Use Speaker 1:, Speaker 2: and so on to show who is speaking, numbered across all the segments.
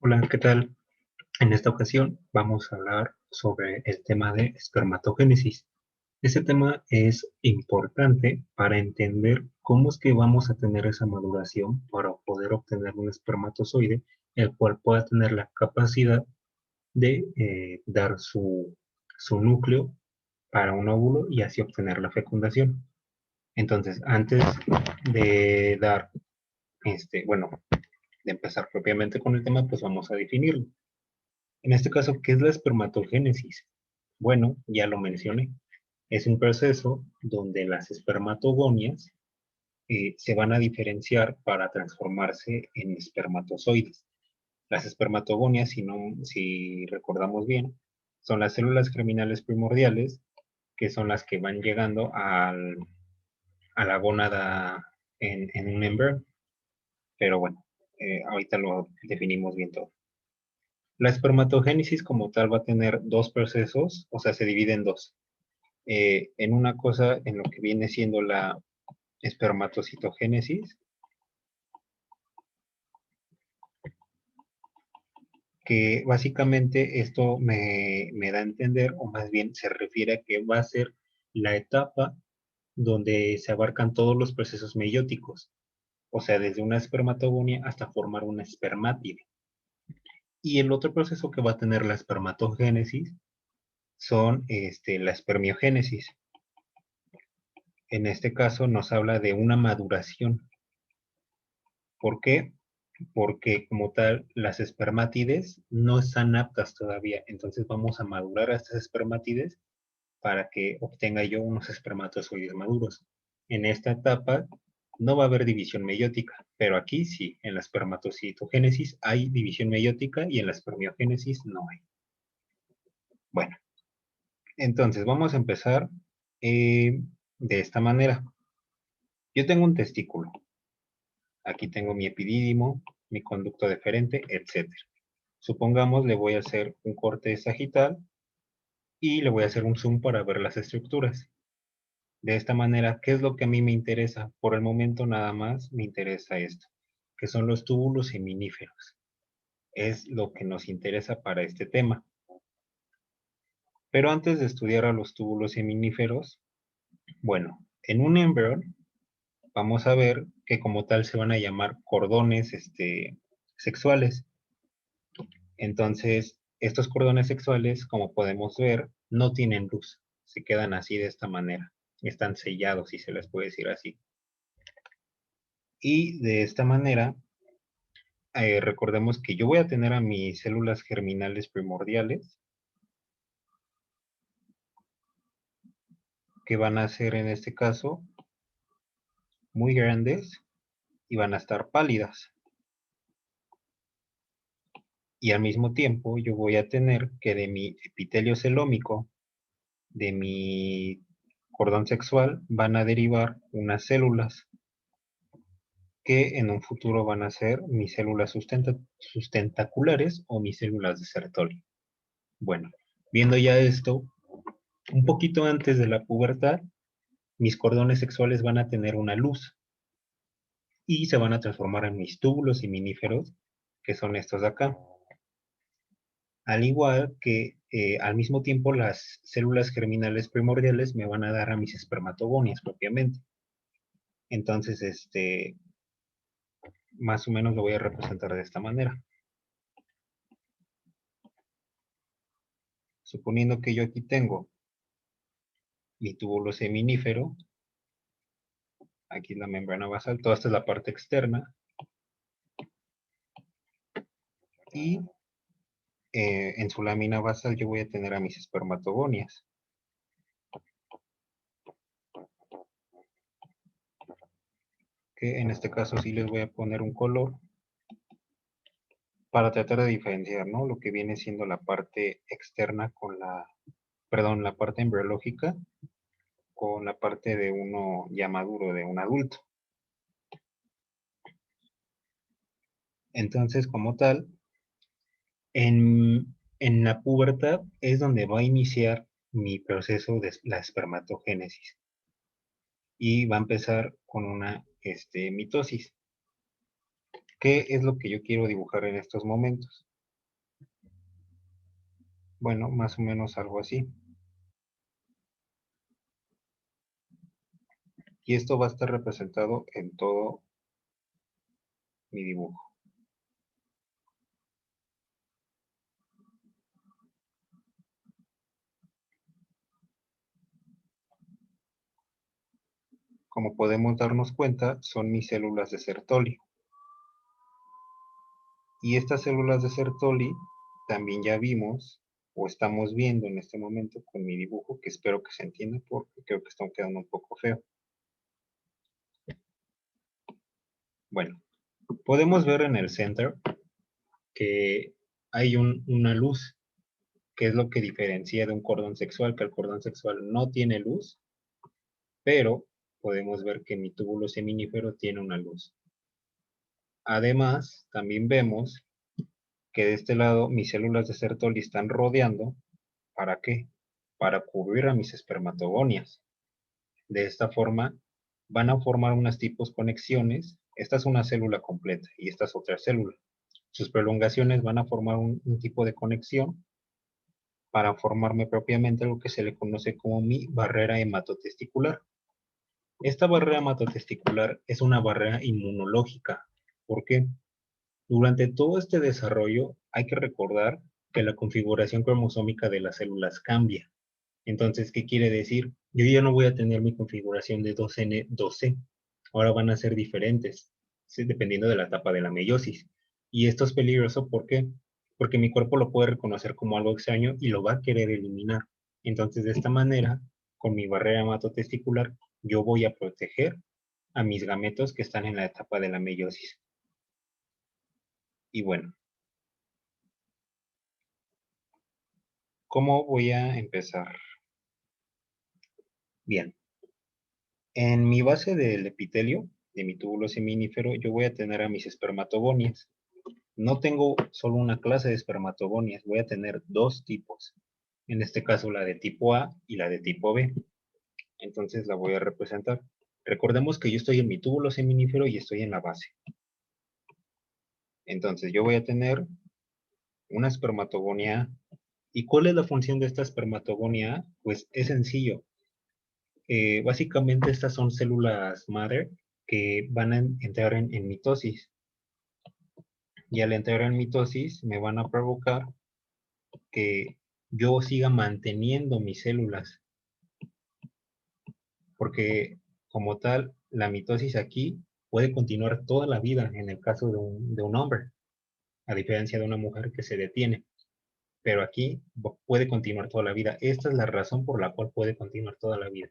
Speaker 1: Hola, ¿qué tal? En esta ocasión vamos a hablar sobre el tema de espermatogénesis. Este tema es importante para entender cómo es que vamos a tener esa maduración para poder obtener un espermatozoide, el cual pueda tener la capacidad de dar su núcleo para un óvulo y así obtener la fecundación. Entonces, antes de dar, bueno, de empezar propiamente con el tema, pues vamos a definirlo. En este caso, ¿qué es la espermatogénesis? Bueno, ya lo mencioné. Es un proceso donde las espermatogonias se van a diferenciar para transformarse en espermatozoides. Las espermatogonias, si recordamos bien, son las células germinales primordiales, que son las que van llegando a la gónada en un embrión. Pero bueno, ahorita lo definimos bien todo. La espermatogénesis como tal va a tener dos procesos, o sea, se divide en dos. En una cosa, en lo que viene siendo la espermatocitogénesis, que básicamente esto me da a entender, o más bien se refiere a que va a ser la etapa donde se abarcan todos los procesos meióticos, o sea, desde una espermatogonia hasta formar una espermátide. Y el otro proceso que va a tener la espermatogénesis son la espermiogénesis. En este caso nos habla de una maduración. ¿Por qué? Porque como tal las espermátides no están aptas todavía, entonces vamos a madurar a estas espermátides para que obtenga yo unos espermatozoides maduros. En esta etapa no va a haber división meiótica, pero aquí sí, en la espermatocitogénesis hay división meiótica y en la espermiogénesis no hay. Bueno, entonces vamos a empezar de esta manera. Yo tengo un testículo. Aquí tengo mi epidídimo, mi conducto deferente, etcétera. Supongamos le voy a hacer un corte sagital y le voy a hacer un zoom para ver las estructuras. De esta manera, ¿qué es lo que a mí me interesa? Por el momento nada más me interesa esto, que son los túbulos seminíferos. Es lo que nos interesa para este tema. Pero antes de estudiar a los túbulos seminíferos, bueno, en un embrión vamos a ver que como tal se van a llamar cordones sexuales. Entonces, estos cordones sexuales, como podemos ver, no tienen luz. Se quedan así de esta manera. Están sellados, si se les puede decir así. Y de esta manera, recordemos que yo voy a tener a mis células germinales primordiales, que van a ser en este caso muy grandes y van a estar pálidas. Y al mismo tiempo, yo voy a tener que de mi epitelio celómico, de mi cordón sexual, van a derivar unas células que en un futuro van a ser mis células sustentaculares o mis células de Sertoli. Bueno, viendo ya esto, un poquito antes de la pubertad, mis cordones sexuales van a tener una luz y se van a transformar en mis túbulos y miníferos, que son estos de acá. Al igual que al mismo tiempo las células germinales primordiales me van a dar a mis espermatogonias propiamente. Entonces, más o menos lo voy a representar de esta manera. Suponiendo que yo aquí tengo mi túbulo seminífero, aquí la membrana basal, toda esta es la parte externa, y en su lámina basal yo voy a tener a mis espermatogonias, que en este caso sí les voy a poner un color para tratar de diferenciar, ¿no? Lo que viene siendo la parte externa con la parte embriológica con la parte de uno ya maduro, de un adulto. Entonces, como tal, en la pubertad es donde va a iniciar mi proceso de la espermatogénesis y va a empezar con una mitosis. ¿Qué es lo que yo quiero dibujar en estos momentos? Bueno, más o menos algo así. Y esto va a estar representado en todo mi dibujo. Como podemos darnos cuenta, son mis células de Sertoli. Y estas células de Sertoli también ya vimos o estamos viendo en este momento con mi dibujo, que espero que se entienda porque creo que está quedando un poco feo. Bueno, podemos ver en el center que hay una luz, que es lo que diferencia de un cordón sexual, que el cordón sexual no tiene luz, pero podemos ver que mi túbulo seminífero tiene una luz. Además, también vemos que de este lado mis células de Sertoli están rodeando. ¿Para qué? Para cubrir a mis espermatogonias. De esta forma, van a formar unas tipos conexiones. Esta es una célula completa y esta es otra célula. Sus prolongaciones van a formar un tipo de conexión para formarme propiamente lo que se le conoce como mi barrera hematotesticular. Esta barrera hematotesticular es una barrera inmunológica. ¿Por qué? Durante todo este desarrollo hay que recordar que la configuración cromosómica de las células cambia. Entonces, ¿qué quiere decir? Yo ya no voy a tener mi configuración de 2N, 2C. Ahora van a ser diferentes, ¿sí? Dependiendo de la etapa de la meiosis. Y esto es peligroso, ¿por qué? Porque mi cuerpo lo puede reconocer como algo extraño y lo va a querer eliminar. Entonces, de esta manera, con mi barrera hematotesticular, yo voy a proteger a mis gametos que están en la etapa de la meiosis. Y bueno, ¿cómo voy a empezar? Bien, en mi base del epitelio, de mi túbulo seminífero, yo voy a tener a mis espermatogonias. No tengo solo una clase de espermatogonias, voy a tener dos tipos. En este caso, la de tipo A y la de tipo B. Entonces la voy a representar. Recordemos que yo estoy en mi túbulo seminífero y estoy en la base. Entonces yo voy a tener una espermatogonia A. ¿Y cuál es la función de esta espermatogonia A? Pues es sencillo. Básicamente estas son células madre que van a entrar en mitosis. Y al entrar en mitosis me van a provocar que yo siga manteniendo mis células. Porque como tal, la mitosis aquí puede continuar toda la vida en el caso de un hombre, a diferencia de una mujer que se detiene. Pero aquí puede continuar toda la vida. Esta es la razón por la cual puede continuar toda la vida.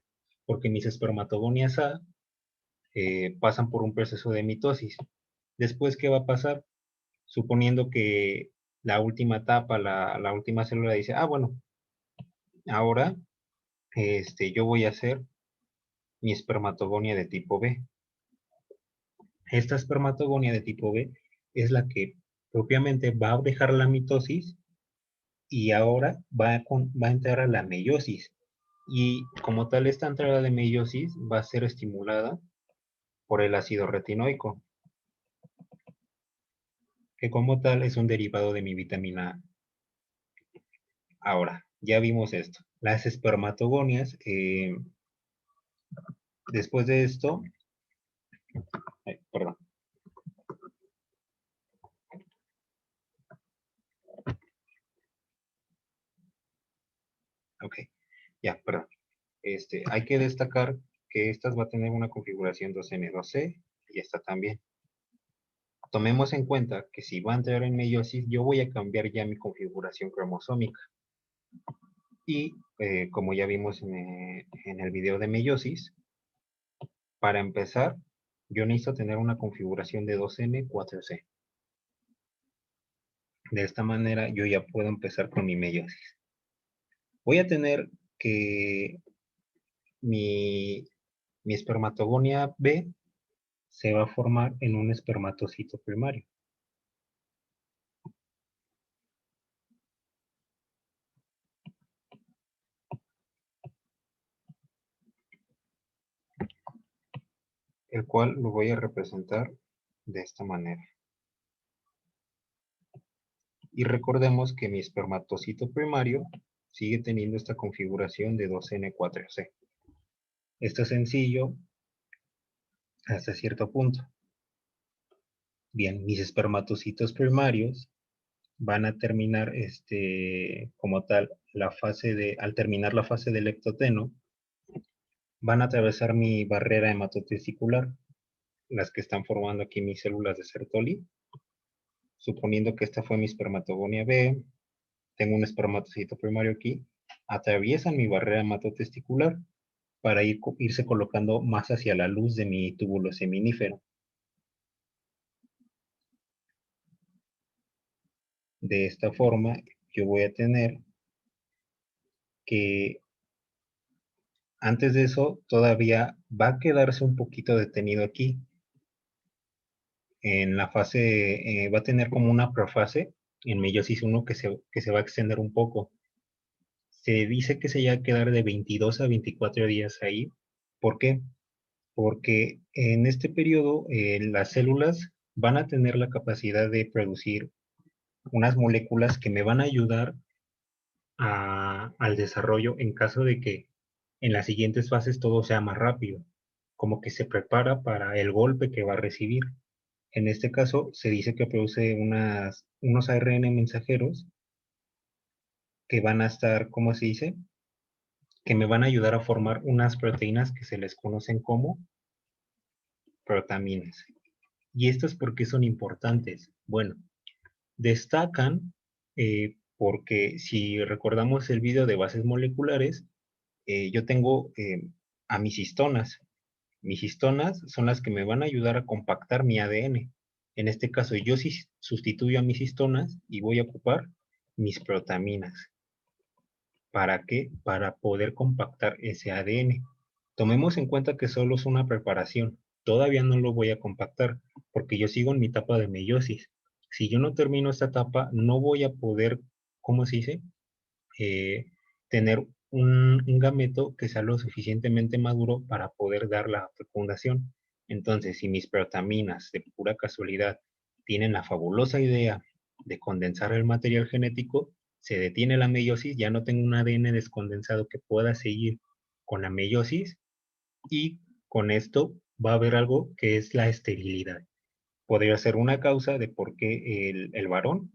Speaker 1: Porque mis espermatogonias A pasan por un proceso de mitosis. Después, ¿qué va a pasar? Suponiendo que la última etapa, la última célula dice, ah, bueno, ahora yo voy a hacer mi espermatogonia de tipo B. Esta espermatogonia de tipo B es la que propiamente va a dejar la mitosis y ahora va a entrar a la meiosis. Y como tal, esta entrada de meiosis va a ser estimulada por el ácido retinoico, que como tal es un derivado de mi vitamina A. Ahora, ya vimos esto. Las espermatogonias, después de esto, perdón, ok, ya, perdón. Hay que destacar que estas va a tener una configuración 2N2C y esta también. Tomemos en cuenta que si va a entrar en meiosis, yo voy a cambiar ya mi configuración cromosómica. Y como ya vimos en el video de meiosis, para empezar, yo necesito tener una configuración de 2N, 4C. De esta manera yo ya puedo empezar con mi meiosis. Voy a tener que mi, mi espermatogonia B se va a formar en un espermatocito primario. El cual lo voy a representar de esta manera. Y recordemos que mi espermatocito primario sigue teniendo esta configuración de 2N4C. Esto es sencillo hasta cierto punto. Bien, mis espermatocitos primarios van a terminar como tal al terminar la fase del ectoteno, van a atravesar mi barrera hematotesticular, las que están formando aquí mis células de Sertoli. Suponiendo que esta fue mi espermatogonia B, tengo un espermatocito primario aquí, atraviesan mi barrera hematotesticular para irse colocando más hacia la luz de mi túbulo seminífero. De esta forma, yo voy a tener que antes de eso todavía va a quedarse un poquito detenido aquí. En la fase, va a tener como una profase en meiosis 1 que se va a extender un poco. Se dice que se va a quedar de 22 a 24 días ahí. ¿Por qué? Porque en este periodo las células van a tener la capacidad de producir unas moléculas que me van a ayudar al desarrollo en caso de que en las siguientes fases todo sea más rápido, como que se prepara para el golpe que va a recibir. En este caso se dice que produce unos ARN mensajeros que van a estar, ¿cómo se dice? Que me van a ayudar a formar unas proteínas que se les conocen como protaminas. ¿Y estas por qué son importantes? Bueno, destacan porque si recordamos el video de bases moleculares, yo tengo a mis histonas. Mis histonas son las que me van a ayudar a compactar mi ADN. En este caso, yo sí sustituyo a mis histonas y voy a ocupar mis protaminas. ¿Para qué? Para poder compactar ese ADN. Tomemos en cuenta que solo es una preparación. Todavía no lo voy a compactar porque yo sigo en mi etapa de meiosis. Si yo no termino esta etapa, no voy a poder, ¿cómo se dice? Tener un gameto que sea lo suficientemente maduro para poder dar la fecundación. Entonces, si mis protaminas de pura casualidad tienen la fabulosa idea de condensar el material genético, se detiene la meiosis, ya no tengo un ADN descondensado que pueda seguir con la meiosis y con esto va a haber algo que es la esterilidad. Podría ser una causa de por qué el varón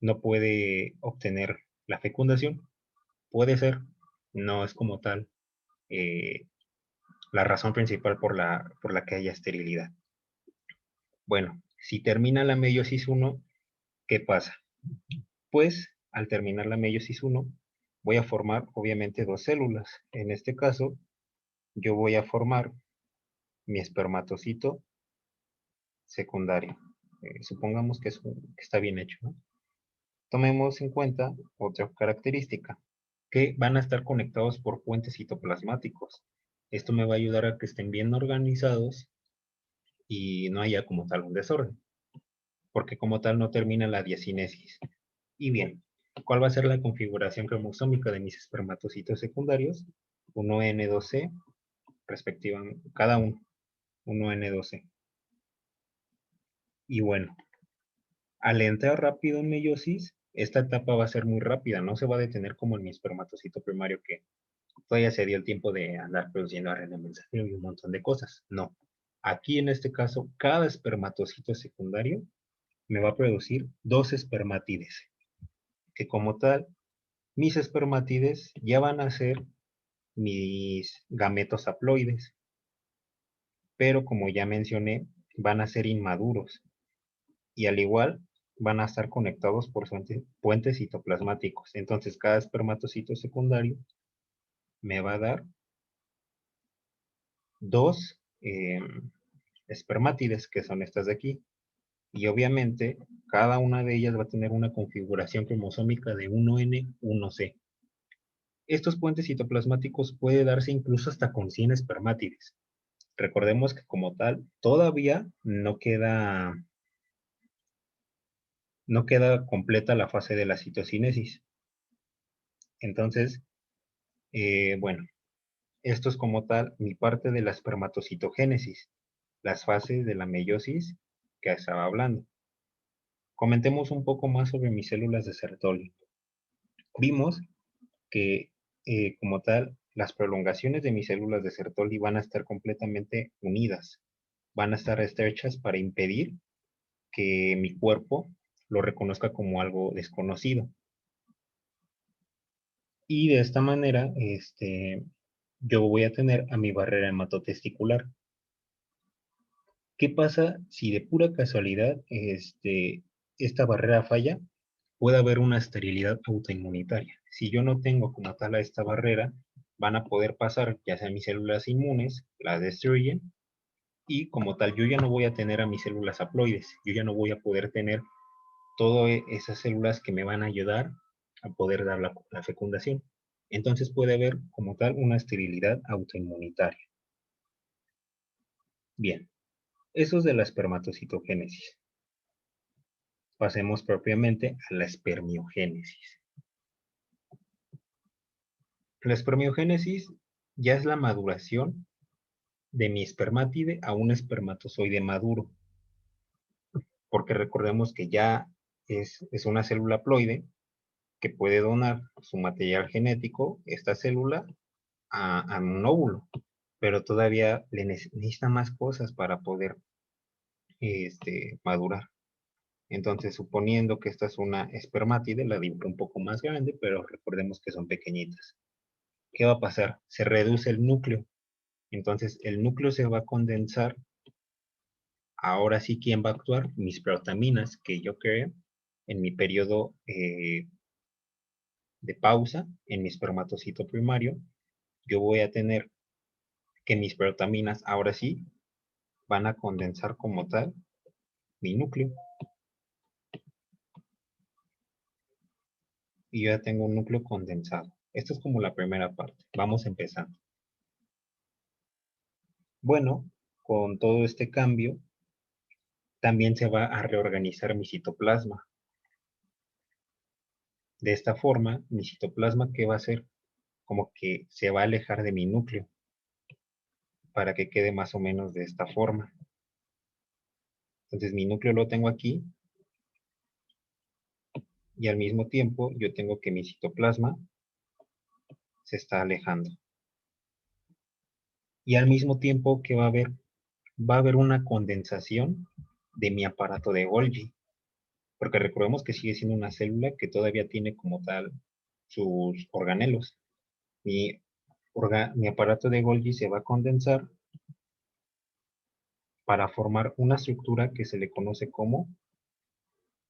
Speaker 1: no puede obtener la fecundación. Puede ser, no es como tal eh, la razón principal por la que haya esterilidad. Bueno, si termina la meiosis 1, ¿qué pasa? Pues al terminar la meiosis 1, voy a formar obviamente dos células. En este caso, yo voy a formar mi espermatocito secundario. Supongamos que está bien hecho, ¿no? Tomemos en cuenta otra característica, que van a estar conectados por puentes citoplasmáticos. Esto me va a ayudar a que estén bien organizados y no haya como tal un desorden, porque como tal no termina la diacinesis. Y bien, ¿cuál va a ser la configuración cromosómica de mis espermatocitos secundarios? 1N2C, respectivamente, cada uno, 1N2C. Y bueno, al entrar rápido en meiosis, esta etapa va a ser muy rápida, no se va a detener como en mi espermatocito primario que todavía se dio el tiempo de andar produciendo ARN mensajero y un montón de cosas. No. Aquí en este caso, cada espermatocito secundario me va a producir dos espermatides, que como tal, mis espermatides ya van a ser mis gametos haploides, pero como ya mencioné, van a ser inmaduros y al igual van a estar conectados por puentes citoplasmáticos. Entonces, cada espermatocito secundario me va a dar dos espermátides, que son estas de aquí. Y obviamente, cada una de ellas va a tener una configuración cromosómica de 1N1C. Estos puentes citoplasmáticos puede darse incluso hasta con 100 espermátides. Recordemos que como tal, todavía no queda completa la fase de la citocinesis. Entonces, bueno, esto es como tal mi parte de la espermatocitogénesis, las fases de la meiosis que estaba hablando. Comentemos un poco más sobre mis células de Sertoli. Vimos que, como tal, las prolongaciones de mis células de Sertoli van a estar completamente unidas, van a estar estrechas para impedir que mi cuerpo lo reconozca como algo desconocido. Y de esta manera, yo voy a tener a mi barrera hematotesticular. ¿Qué pasa si de pura casualidad esta barrera falla? Puede haber una esterilidad autoinmunitaria. Si yo no tengo como tal a esta barrera, van a poder pasar ya sea mis células inmunes, las destruyen, y como tal yo ya no voy a tener a mis células haploides, yo ya no voy a poder tener todas esas células que me van a ayudar a poder dar la fecundación. Entonces puede haber como tal una esterilidad autoinmunitaria. Bien, eso es de la espermatocitogénesis. Pasemos propiamente a la espermiogénesis. La espermiogénesis ya es la maduración de mi espermátide a un espermatozoide maduro, porque recordemos que ya es una célula haploide que puede donar su material genético, esta célula, a un óvulo, pero todavía le necesita más cosas para poder madurar. Entonces, suponiendo que esta es una espermátide, la dibujo un poco más grande, pero recordemos que son pequeñitas. ¿Qué va a pasar? Se reduce el núcleo. Entonces, el núcleo se va a condensar. Ahora sí, ¿quién va a actuar? Mis protaminas que yo creé en mi periodo de pausa, en mi espermatocito primario. Yo voy a tener que mis protaminas ahora sí van a condensar como tal mi núcleo. Y yo ya tengo un núcleo condensado. Esto es como la primera parte. Vamos empezando. Bueno, con todo este cambio, también se va a reorganizar mi citoplasma. De esta forma, mi citoplasma, ¿qué va a hacer? Como que se va a alejar de mi núcleo para que quede más o menos de esta forma. Entonces mi núcleo lo tengo aquí y al mismo tiempo yo tengo que mi citoplasma se está alejando. Y al mismo tiempo que va a haber, una condensación de mi aparato de Golgi, porque recordemos que sigue siendo una célula que todavía tiene como tal sus organelos. Mi aparato de Golgi se va a condensar para formar una estructura que se le conoce como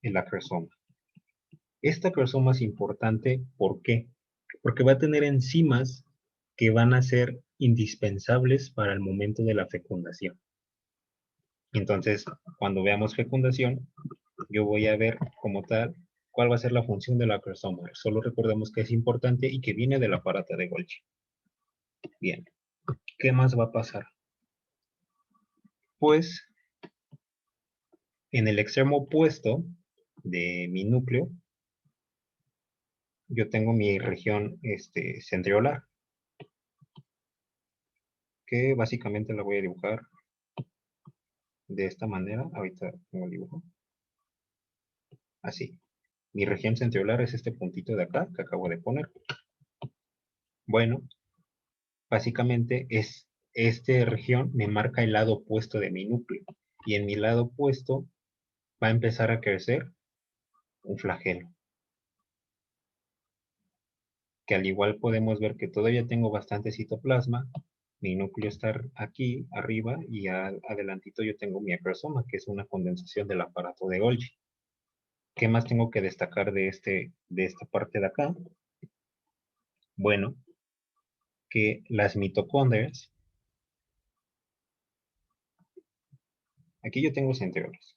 Speaker 1: el acrosoma. Esta acrosoma es importante, ¿por qué? Porque va a tener enzimas que van a ser indispensables para el momento de la fecundación. Entonces, cuando veamos fecundación, yo voy a ver como tal cuál va a ser la función del acrosoma. Solo recordemos que es importante y que viene del aparato de Golgi. Bien, ¿qué más va a pasar? Pues, en el extremo opuesto de mi núcleo, yo tengo mi región centriolar, que básicamente la voy a dibujar de esta manera. Ahorita pongo el dibujo. Así. Mi región centriolar es este puntito de acá que acabo de poner. Bueno, básicamente es esta región me marca el lado opuesto de mi núcleo. Y en mi lado opuesto va a empezar a crecer un flagelo. Que al igual podemos ver que todavía tengo bastante citoplasma. Mi núcleo está aquí arriba y adelantito yo tengo mi acrosoma, que es una condensación del aparato de Golgi. ¿Qué más tengo que destacar de esta parte de acá? Bueno, que las mitocondrias, aquí yo tengo centriolos.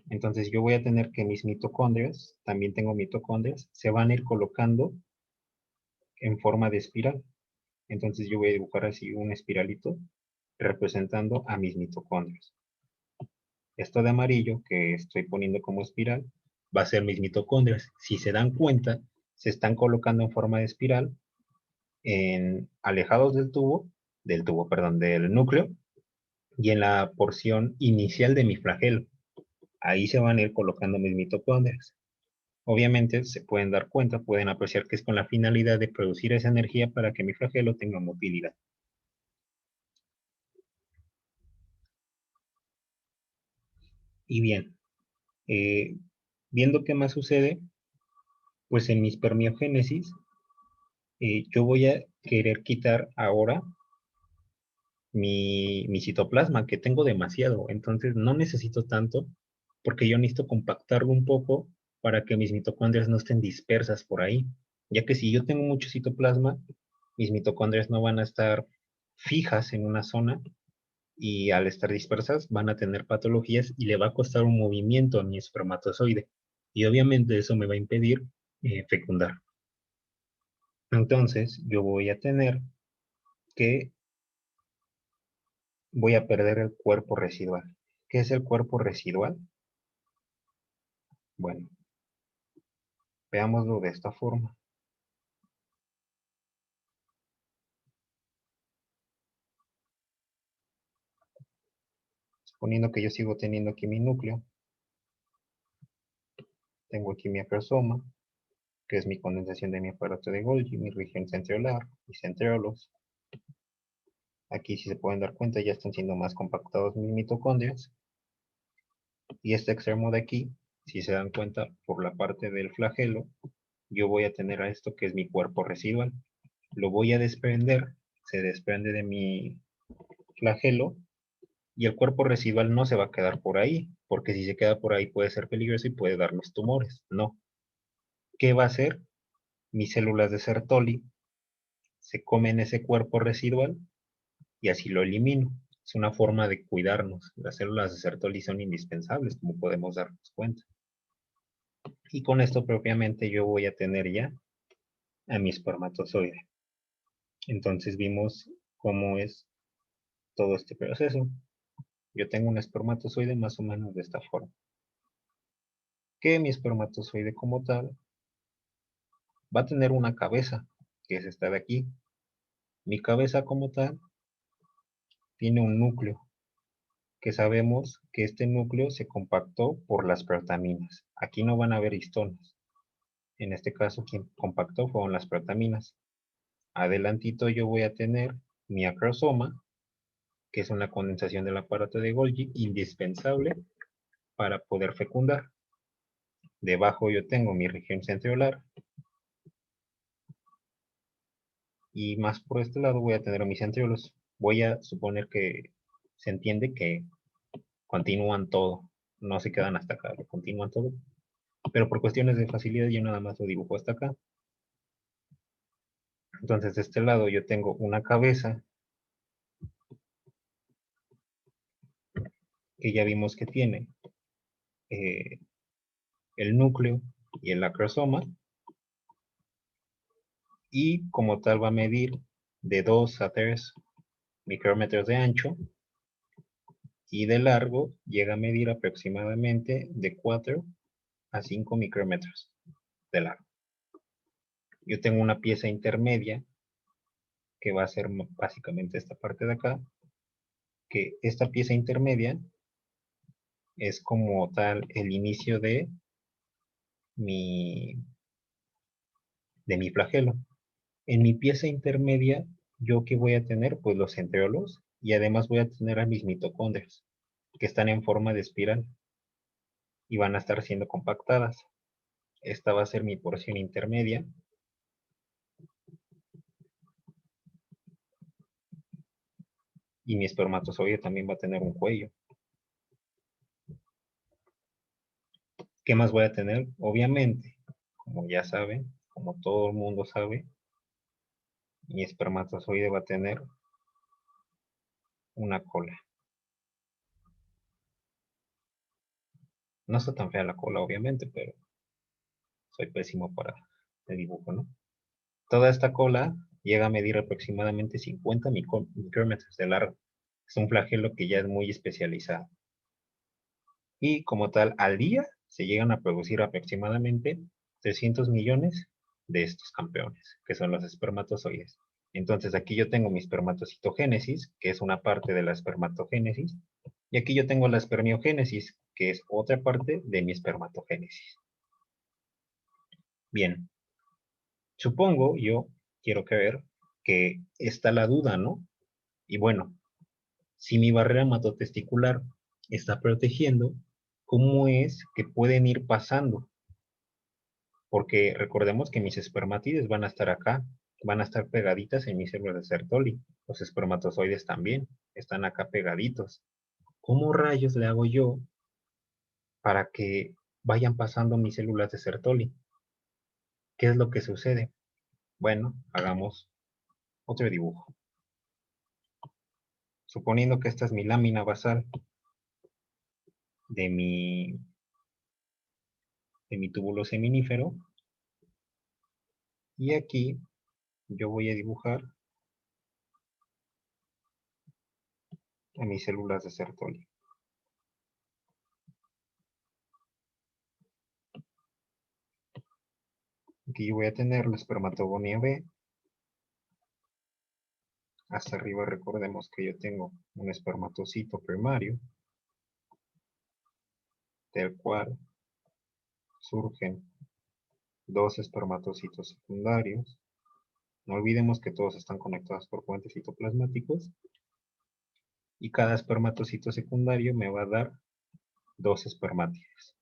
Speaker 1: Entonces yo voy a tener que mis mitocondrias, también tengo mitocondrias, se van a ir colocando en forma de espiral. Entonces yo voy a dibujar así un espiralito representando a mis mitocondrias. Esto de amarillo que estoy poniendo como espiral va a ser mis mitocondrias. Si se dan cuenta, se están colocando en forma de espiral alejados del núcleo y en la porción inicial de mi flagelo. Ahí se van a ir colocando mis mitocondrias. Obviamente se pueden dar cuenta, pueden apreciar que es con la finalidad de producir esa energía para que mi flagelo tenga motilidad. Y bien, viendo qué más sucede, pues en mi espermiogénesis, yo voy a querer quitar ahora mi citoplasma, que tengo demasiado, entonces no necesito tanto, porque yo necesito compactarlo un poco para que mis mitocondrias no estén dispersas por ahí, ya que si yo tengo mucho citoplasma, mis mitocondrias no van a estar fijas en una zona y al estar dispersas van a tener patologías y le va a costar un movimiento a mi espermatozoide. Y obviamente eso me va a impedir fecundar. Entonces yo voy a tener que, voy a perder el cuerpo residual. ¿Qué es el cuerpo residual? Bueno, veámoslo de esta forma. Suponiendo que yo sigo teniendo aquí mi núcleo, tengo aquí mi acrosoma, que es mi condensación de mi aparato de Golgi, mi región centriolar, mis centriolos. Aquí, si se pueden dar cuenta, ya están siendo más compactados mis mitocondrias. Y este extremo de aquí, si se dan cuenta, por la parte del flagelo, yo voy a tener a esto que es mi cuerpo residual. Lo voy a desprender, se desprende de mi flagelo y el cuerpo residual no se va a quedar por ahí, porque si se queda por ahí puede ser peligroso y puede darnos tumores. No. ¿Qué va a hacer? Mis células de Sertoli se comen ese cuerpo residual y así lo elimino. Es una forma de cuidarnos. Las células de Sertoli son indispensables, como podemos darnos cuenta. Y con esto propiamente yo voy a tener ya a mi espermatozoide. Entonces vimos cómo es todo este proceso. Yo tengo un espermatozoide más o menos de esta forma. Que mi espermatozoide como tal va a tener una cabeza, que es esta de aquí. Mi cabeza como tal tiene un núcleo, que sabemos que este núcleo se compactó por las proteaminas. Aquí no van a haber histonas. En este caso, quien compactó fueron las proteaminas. Adelantito yo voy a tener mi acrosoma, que es una condensación del aparato de Golgi, indispensable para poder fecundar. Debajo yo tengo mi región centriolar, y más por este lado voy a tener mis centriolos. Voy a suponer que se entiende que continúan todo, no se quedan hasta acá, lo continúan todo. Pero por cuestiones de facilidad yo nada más lo dibujo hasta acá. Entonces de este lado yo tengo una cabeza que ya vimos que tiene eh, el núcleo y el acrosoma, y como tal va a medir de 2 a 3 micrómetros de ancho, y de largo llega a medir aproximadamente de 4 a 5 micrómetros de largo. Yo tengo una pieza intermedia que va a ser básicamente esta parte de acá, que esta pieza intermedia es como tal el inicio mi, de mi flagelo. En mi pieza intermedia, ¿yo qué voy a tener? Pues los centriolos, y además voy a tener a mis mitocondrias, que están en forma de espiral y van a estar siendo compactadas. Esta va a ser mi porción intermedia. Y mi espermatozoide también va a tener un cuello. ¿Qué más voy a tener? Obviamente, como ya saben, como todo el mundo sabe, mi espermatozoide va a tener una cola. No está tan fea la cola, obviamente, pero soy pésimo para el dibujo, ¿no? Toda esta cola llega a medir aproximadamente 50 micrómetros de largo. Es un flagelo que ya es muy especializado. Y como tal, al día se llegan a producir aproximadamente 300 millones de estos campeones, que son los espermatozoides. Entonces aquí yo tengo mi espermatocitogénesis, que es una parte de la espermatogénesis, Y aquí yo tengo la espermiogénesis, que es otra parte de mi espermatogénesis. Bien, supongo, yo quiero creer que está la duda, ¿no? Y bueno, si mi barrera hematotesticular está protegiendo, ¿cómo es que pueden ir pasando? Porque recordemos que mis espermátides van a estar acá, van a estar pegaditas en mis células de Sertoli. Los espermatozoides también están acá pegaditos. ¿Cómo rayos le hago yo para que vayan pasando mis células de Sertoli? ¿Qué es lo que sucede? Bueno, hagamos otro dibujo. Suponiendo que esta es mi lámina basal de mi, de mi túbulo seminífero, y aquí yo voy a dibujar a mis células de Sertoli. Aquí yo voy a tener la espermatogonia B. Hasta arriba recordemos que yo tengo un espermatocito primario, del cual surgen dos espermatocitos secundarios. No olvidemos que todos están conectados por puentes citoplasmáticos. Y cada espermatocito secundario me va a dar dos espermátides.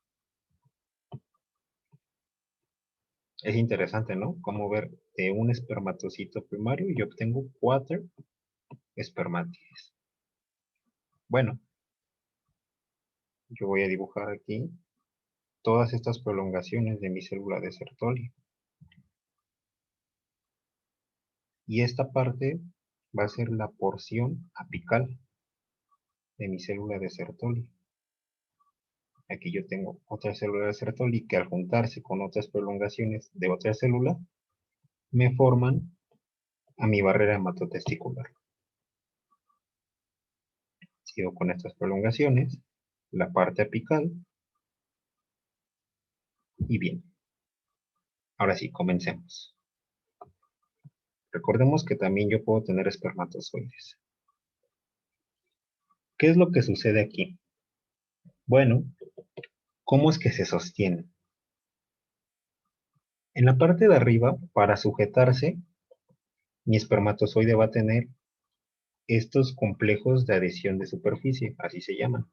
Speaker 1: Es interesante, ¿no? Cómo ver de un espermatocito primario yo obtengo 4 espermátides. Bueno, yo voy a dibujar aquí todas estas prolongaciones de mi célula de Sertoli. Y esta parte va a ser la porción apical de mi célula de Sertoli. Aquí yo tengo otra célula de Sertoli que al juntarse con otras prolongaciones de otra célula me forman a mi barrera hematotesticular. Sigo con estas prolongaciones, la parte apical, y bien. Ahora sí, comencemos. Recordemos que también yo puedo tener espermatozoides. ¿Qué es lo que sucede aquí? Bueno, ¿cómo es que se sostienen? En la parte de arriba, para sujetarse, mi espermatozoide va a tener estos complejos de adhesión de superficie, así se llaman.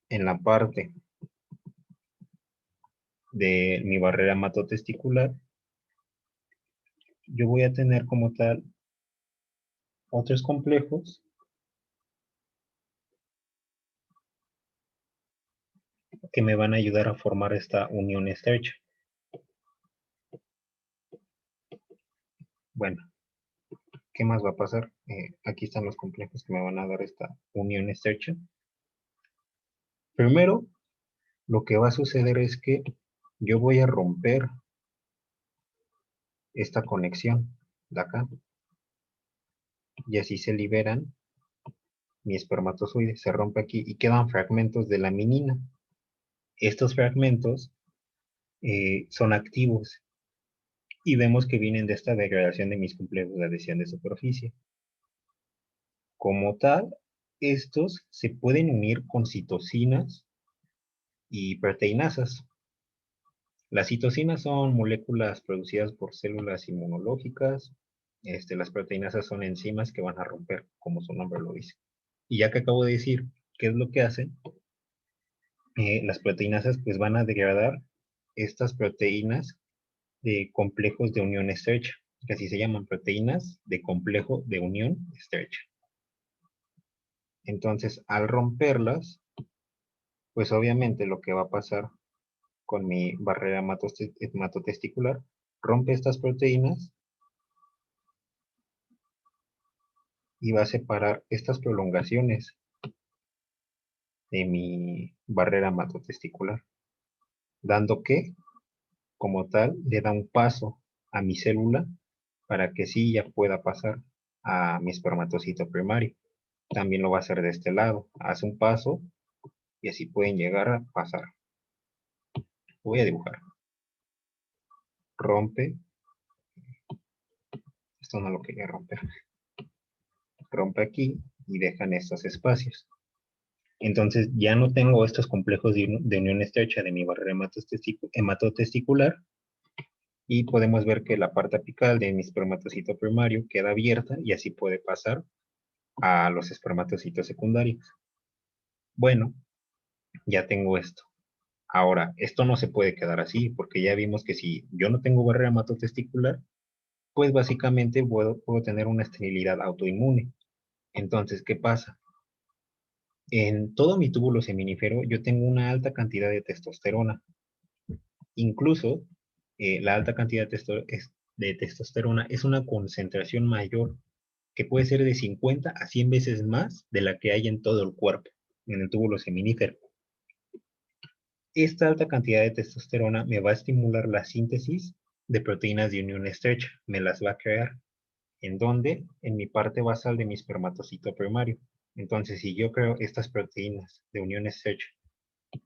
Speaker 1: En la parte de mi barrera hematotesticular, yo voy a tener como tal otros complejos que me van a ayudar a formar esta unión estrecha. Bueno, ¿qué más va a pasar? Aquí están los complejos que me van a dar esta unión estrecha. Primero, lo que va a suceder es que yo voy a romper esta conexión de acá y así se liberan mi espermatozoide, se rompe aquí y quedan fragmentos de laminina. Estos fragmentos son activos y vemos que vienen de esta degradación de mis complejos de adhesión de superficie. Como tal, estos se pueden unir con citocinas y proteinasas. Las citocinas son moléculas producidas por células inmunológicas. Las proteinasas son enzimas que van a romper, como su nombre lo dice. Y ya que acabo de decir qué es lo que hacen, las proteinasas pues van a degradar estas proteínas de complejos de unión estrecha, que así se llaman, proteínas de complejo de unión estrecha. Entonces, al romperlas, pues obviamente lo que va a pasar con mi barrera hematotesticular, rompe estas proteínas y va a separar estas prolongaciones de mi barrera hematotesticular, dando que, como tal, le da un paso a mi célula para que sí ya pueda pasar a mi espermatocito primario. También lo va a hacer de este lado, hace un paso y así pueden llegar a pasar. Voy a dibujar. Rompe Esto no lo quería romper. Rompe aquí y dejan estos espacios. Entonces ya no tengo estos complejos de unión estrecha de mi barrera hematotesticular y podemos ver que la parte apical de mi espermatocito primario queda abierta y así puede pasar a los espermatocitos secundarios. Bueno, ya tengo esto. Ahora, esto no se puede quedar así porque ya vimos que si yo no tengo barrera hematotesticular, pues básicamente puedo tener una esterilidad autoinmune. Entonces, ¿qué pasa? En todo mi túbulo seminífero yo tengo una alta cantidad de testosterona. Incluso la alta cantidad de testosterona es una concentración mayor que puede ser de 50 a 100 veces más de la que hay en todo el cuerpo, en el túbulo seminífero. Esta alta cantidad de testosterona me va a estimular la síntesis de proteínas de unión estrecha, me las va a crear. ¿En dónde? En mi parte basal de mi espermatocito primario. Entonces, si yo creo estas proteínas de unión estrecha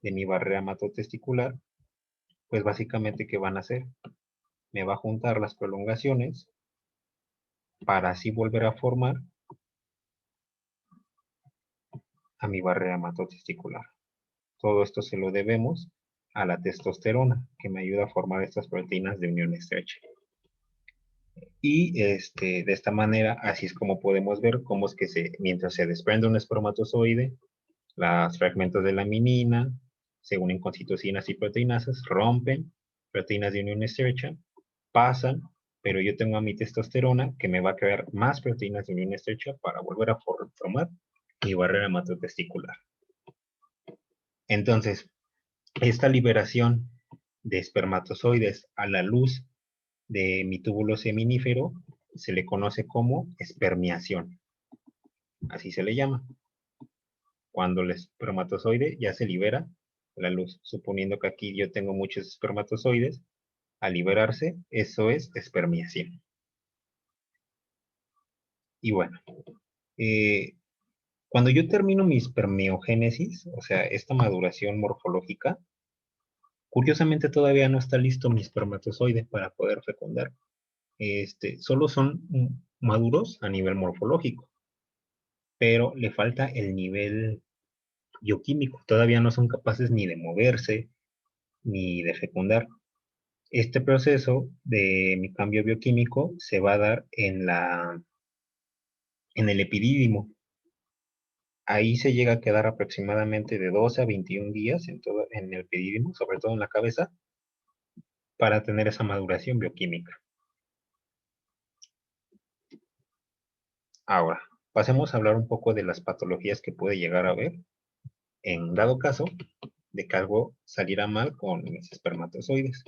Speaker 1: de mi barrera hematotesticular, pues básicamente, ¿qué van a hacer? Me va a juntar las prolongaciones para así volver a formar a mi barrera hematotesticular. Todo esto se lo debemos a la testosterona, que me ayuda a formar estas proteínas de unión estrecha. Y de esta manera, así es como podemos ver cómo es que mientras se desprende un espermatozoide, los fragmentos de la minina se unen con citocinas y proteinasas, rompen proteínas de unión estrecha, pasan, pero yo tengo a mi testosterona que me va a crear más proteínas de unión estrecha para volver a formar mi barrera hematotesticular. Entonces, esta liberación de espermatozoides a la luz de mi túbulo seminífero se le conoce como espermiación. Así se le llama. Cuando el espermatozoide ya se libera a la luz, suponiendo que aquí yo tengo muchos espermatozoides, al liberarse, eso es espermiación. Y bueno, cuando yo termino mi espermiogénesis, o sea, esta maduración morfológica, curiosamente todavía no está listo mi espermatozoide para poder fecundar. Solo son maduros a nivel morfológico, pero le falta el nivel bioquímico. Todavía no son capaces ni de moverse, ni de fecundar. Este proceso de mi cambio bioquímico se va a dar en el epidídimo. Ahí se llega a quedar aproximadamente de 12 a 21 días en el epidídimo, sobre todo en la cabeza, para tener esa maduración bioquímica. Ahora, pasemos a hablar un poco de las patologías que puede llegar a haber en dado caso de que algo saliera mal con mis espermatozoides.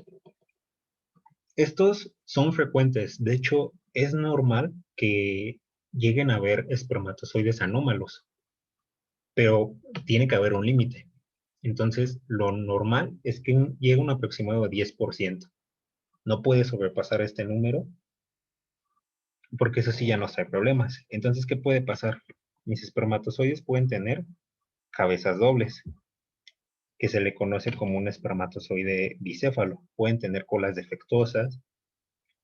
Speaker 1: Estos son frecuentes, de hecho, es normal que lleguen a haber espermatozoides anómalos, pero tiene que haber un límite. Entonces, lo normal es que llegue un aproximado de 10%. No puede sobrepasar este número, porque eso sí ya nos trae problemas. Entonces, ¿qué puede pasar? Mis espermatozoides pueden tener cabezas dobles, que se le conoce como un espermatozoide bicéfalo. Pueden tener colas defectuosas.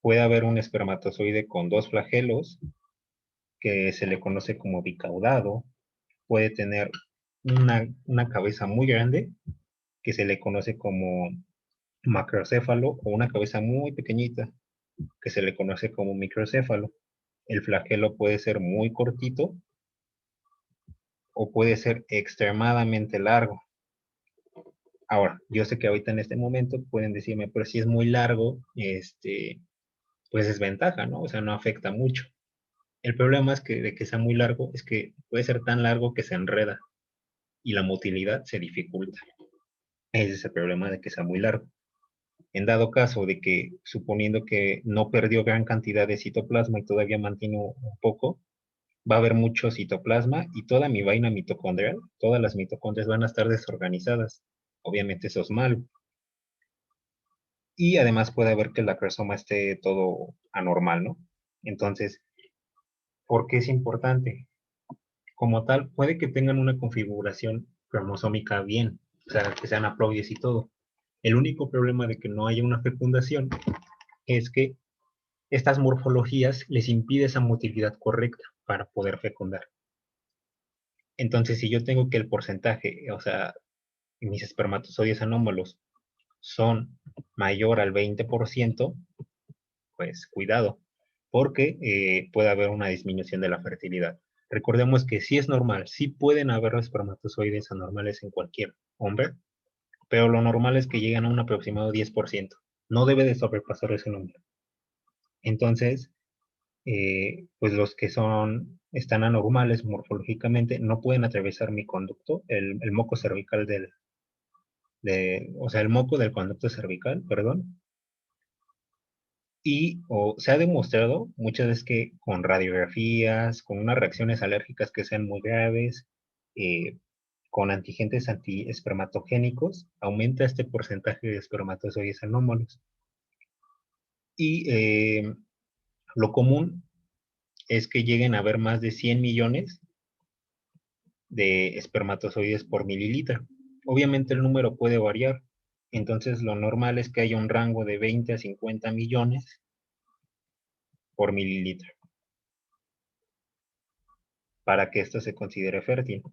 Speaker 1: Puede haber un espermatozoide con dos flagelos, que se le conoce como bicaudado. Puede tener una cabeza muy grande, que se le conoce como macrocéfalo, o una cabeza muy pequeñita, que se le conoce como microcéfalo. El flagelo puede ser muy cortito o puede ser extremadamente largo. Ahora, yo sé que ahorita en este momento pueden decirme, pero si es muy largo, pues es ventaja, ¿no? O sea, no afecta mucho. El problema es que de que sea muy largo, es que puede ser tan largo que se enreda y la motilidad se dificulta. Ese es el problema de que sea muy largo. En dado caso de que, suponiendo que no perdió gran cantidad de citoplasma y todavía mantiene un poco, va a haber mucho citoplasma y toda mi vaina mitocondrial, todas las mitocondrias van a estar desorganizadas. Obviamente eso es malo. Y además puede haber que la cromosoma esté todo anormal, ¿no? Entonces, ¿por qué es importante? Como tal, puede que tengan una configuración cromosómica bien, o sea, que sean haploides y todo. El único problema de que no haya una fecundación es que estas morfologías les impide esa motilidad correcta para poder fecundar. Entonces, si yo tengo que el porcentaje, o sea, mis espermatozoides anómalos son mayor al 20%, pues cuidado, porque puede haber una disminución de la fertilidad. Recordemos que sí es normal, sí pueden haber espermatozoides anormales en cualquier hombre, pero lo normal es que lleguen a un aproximado 10%. No debe de sobrepasar ese número. Entonces, pues los que están anormales morfológicamente no pueden atravesar mi conducto, el moco cervical o sea, el moco del conducto cervical, perdón. Y se ha demostrado muchas veces que con radiografías, con unas reacciones alérgicas que sean muy graves, eh, con antigentes antiespermatogénicos, aumenta este porcentaje de espermatozoides anómalos. Y lo común es que lleguen a haber más de 100 millones de espermatozoides por mililitro. Obviamente el número puede variar, entonces lo normal es que haya un rango de 20 a 50 millones por mililitro para que esto se considere fértil.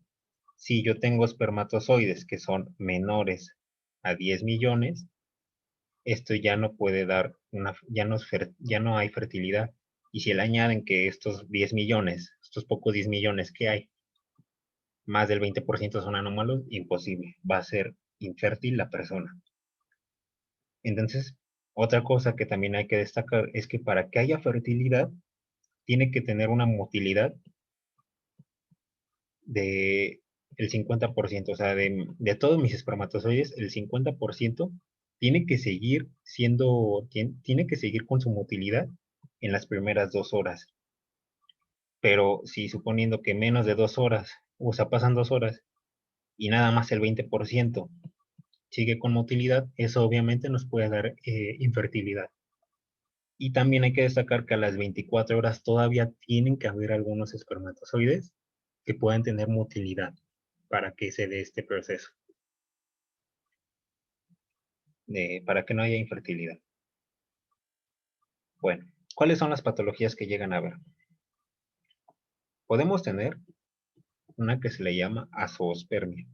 Speaker 1: Si yo tengo espermatozoides que son menores a 10 millones, esto ya no puede dar ya no hay fertilidad. Y si le añaden que estos 10 millones, estos pocos 10 millones que hay, más del 20% son anómalos, imposible, va a ser infértil la persona. Entonces, otra cosa que también hay que destacar es que para que haya fertilidad, tiene que tener una motilidad de el 50%, o sea, de todos mis espermatozoides, el 50% tiene que seguir tiene que seguir con su motilidad en las primeras 2 horas. Pero si suponiendo que menos de 2 horas, o sea, pasan 2 horas y nada más el 20% sigue con motilidad, eso obviamente nos puede dar infertilidad. Y también hay que destacar que a las 24 horas todavía tienen que haber algunos espermatozoides que puedan tener motilidad para que se dé este proceso, para que no haya infertilidad. Bueno, ¿cuáles son las patologías que llegan a haber? Podemos tener una que se le llama azoospermia.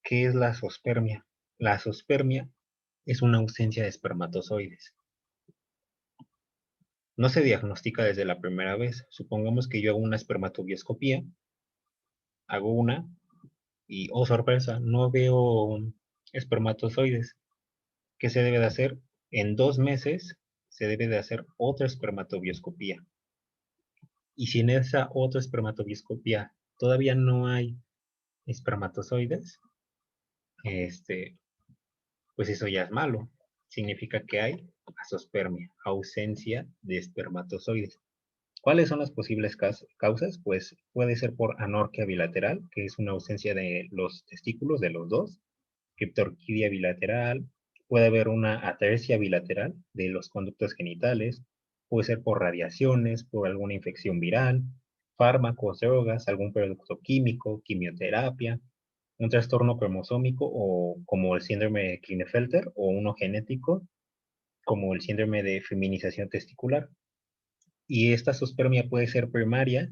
Speaker 1: ¿Qué es la azoospermia? La azoospermia es una ausencia de espermatozoides. No se diagnostica desde la primera vez. Supongamos que yo hago una espermatobioscopía, hago una y, oh sorpresa, no veo espermatozoides. ¿Qué se debe de hacer? En 2 meses se debe de hacer otra espermatobioscopía. Y si en esa otra espermatobioscopía todavía no hay espermatozoides, este, pues eso ya es malo. Significa que hay azoospermia, ausencia de espermatozoides. ¿Cuáles son las posibles causas? Pues puede ser por anorquia bilateral, que es una ausencia de los testículos de los dos, criptorquidia bilateral, puede haber una atercia bilateral de los conductos genitales, puede ser por radiaciones, por alguna infección viral, fármacos, drogas, algún producto químico, quimioterapia, un trastorno cromosómico o como el síndrome de Klinefelter o uno genético como el síndrome de feminización testicular. Y esta zoospermia puede ser primaria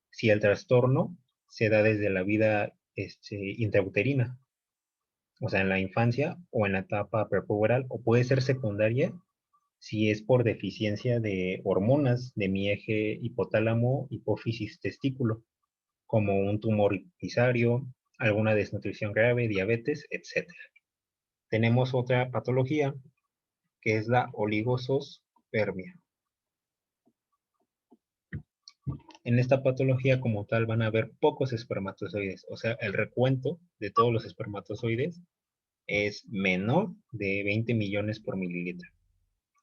Speaker 1: si el trastorno se da desde la vida intrauterina, o sea, en la infancia o en la etapa prepuberal, o puede ser secundaria si es por deficiencia de hormonas de mi eje hipotálamo, hipófisis, testículo, como un tumor hipofisario, alguna desnutrición grave, diabetes, etcétera. Tenemos otra patología que es la oligosospermia. En esta patología como tal van a haber pocos espermatozoides, o sea, el recuento de todos los espermatozoides es menor de 20 millones por mililitro.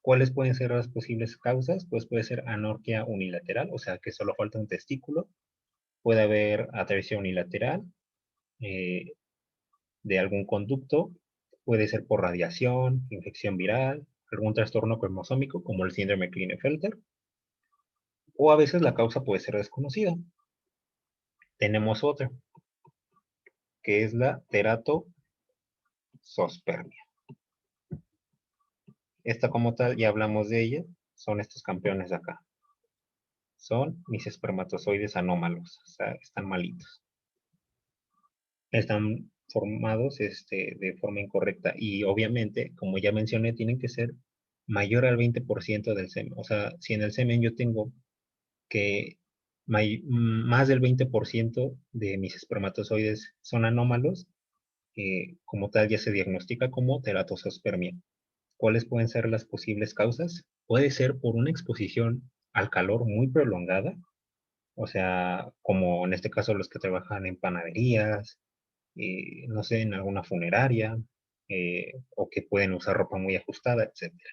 Speaker 1: ¿Cuáles pueden ser las posibles causas? Pues puede ser anorquia unilateral, o sea, que solo falta un testículo. Puede haber atrofia unilateral eh, de algún conducto. Puede ser por radiación, infección viral, algún trastorno cromosómico como el síndrome Klinefelter. O a veces la causa puede ser desconocida. Tenemos otra, que es la teratospermia. Esta como tal, ya hablamos de ella, son estos campeones de acá. Son mis espermatozoides anómalos, o sea, están malitos. Están formados de forma incorrecta y obviamente, como ya mencioné, tienen que ser mayor al 20% del semen. O sea, si en el semen yo tengo que más del 20% de mis espermatozoides son anómalos, como tal ya se diagnostica como teratosospermia. ¿Cuáles pueden ser las posibles causas? Puede ser por una exposición al calor muy prolongada, o sea, como en este caso los que trabajan en panaderías, no sé, en alguna funeraria, o que pueden usar ropa muy ajustada, etcétera.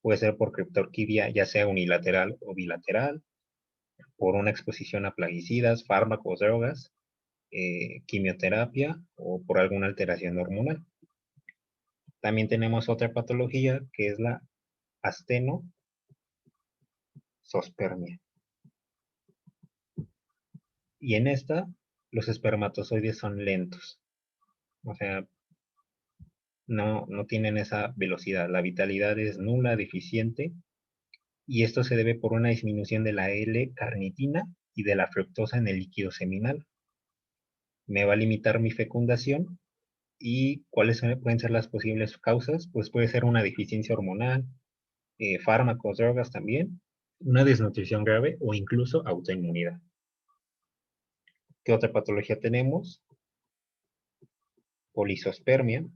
Speaker 1: Puede ser por criptorquidia, ya sea unilateral o bilateral, por una exposición a plaguicidas, fármacos, drogas, quimioterapia o por alguna alteración hormonal. También tenemos otra patología que es la astenosospermia. Y en esta, los espermatozoides son lentos. O sea, no tienen esa velocidad. La vitalidad es nula, deficiente, y esto se debe por una disminución de la L-carnitina y de la fructosa en el líquido seminal. Me va a limitar mi fecundación. ¿Y cuáles pueden ser las posibles causas? Pues puede ser una deficiencia hormonal, fármacos, drogas también, una desnutrición grave o incluso autoinmunidad. ¿Qué otra patología tenemos? Polisospermia,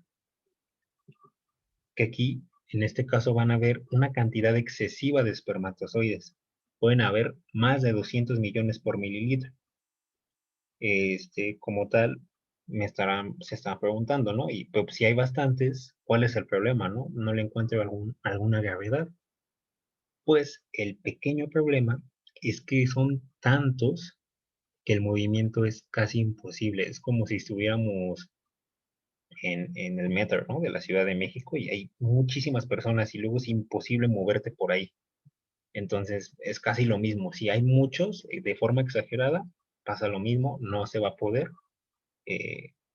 Speaker 1: que aquí en este caso van a haber una cantidad excesiva de espermatozoides. Pueden haber más de 200 millones por mililitro. Como tal, se están preguntando, ¿no? Y pues, si hay bastantes, ¿cuál es el problema, no? No le encuentro alguna gravedad. Pues el pequeño problema es que son tantos que el movimiento es casi imposible. Es como si estuviéramos en el metro, ¿no? De la Ciudad de México y hay muchísimas personas y luego es imposible moverte por ahí. Entonces es casi lo mismo. Si hay muchos, de forma exagerada, pasa lo mismo, no se va a poder